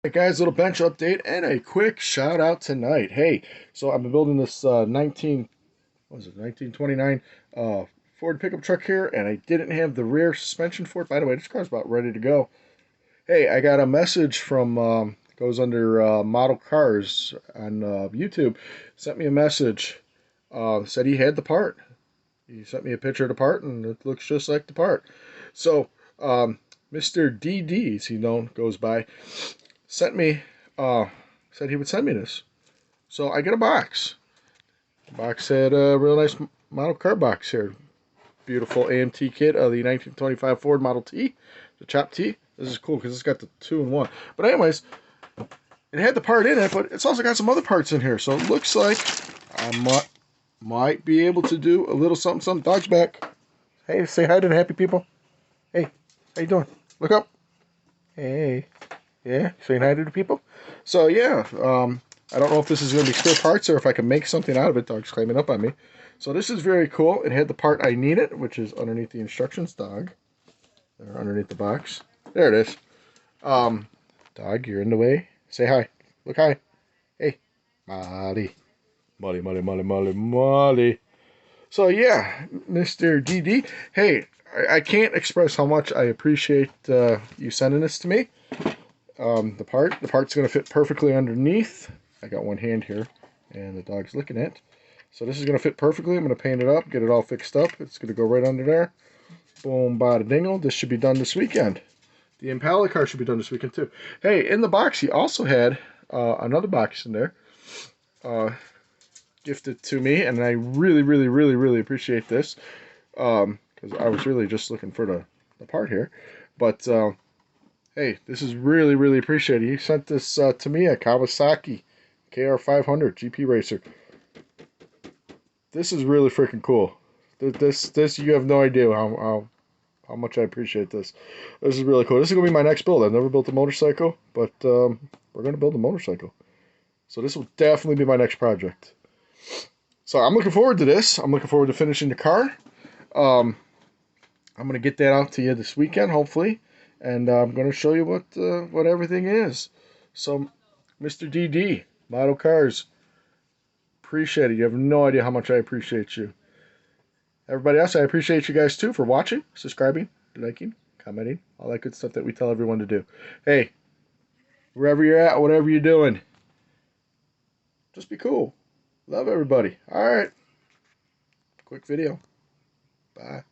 Hey guys, little bench update and a quick shout out tonight. Hey, so I've been building this 1929 Ford pickup truck here, and I didn't have the rear suspension for it. By the way, this car's about ready to go. Hey, I got a message from goes under Model Cars on YouTube. Sent me a message. Said he had the part. He sent me a picture of the part, and it looks just like the part. So, Mr. DD, as he goes by, sent me, said he would send me this. So I get a box. The box had a real nice model car box here. Beautiful AMT kit of the 1925 Ford Model T, the Chop T. This is cool because it's got the 2-in-1. But anyways, it had the part in it, but it's also got some other parts in here. So it looks like I might be able to do a little something, something. Dog's back. Hey, say hi to the happy people. Hey, how you doing? Look up. Hey. Yeah, saying hi to the people. So yeah, I don't know if this is going to be spare parts or if I can make something out of it. Dog's climbing up on me. So this is very cool. It had the part I needed, which is underneath the instructions. Dog, or underneath the box. There it is. Dog, you're in the way. Say hi. Look hi. Hey, Molly, Molly, Molly, Molly, Molly, Molly. So yeah, Mr. DD. Hey, I can't express how much I appreciate you sending this to me. The part's going to fit perfectly underneath. I got one hand here, and the dog's licking it. So this is going to fit perfectly. I'm going to paint it up, get it all fixed up. It's going to go right under there. Boom, bada dingle. This should be done this weekend. The Impala car should be done this weekend too. Hey, in the box, he also had another box in there, gifted to me, and I really, really, really, really appreciate this, because I was really just looking for the part here. But hey, this is really, really appreciated. He sent this to me, a Kawasaki KR500 GP Racer. This is really freaking cool. This you have no idea how much I appreciate this. This is really cool. This is gonna be my next build. I've never built a motorcycle, but we're gonna build a motorcycle. So this will definitely be my next project. So I'm looking forward to this. I'm looking forward to finishing the car. Um, I'm gonna get that out to you this weekend, hopefully, and I'm gonna show you what everything is. So, Mr. DD, Model Cars, appreciate it. You have no idea how much I appreciate you. Everybody else, I appreciate you guys too for watching, subscribing, liking, commenting, all that good stuff that we tell everyone to do. Hey, wherever you're at, whatever you're doing, just be cool. Love everybody. All right, quick video. Bye.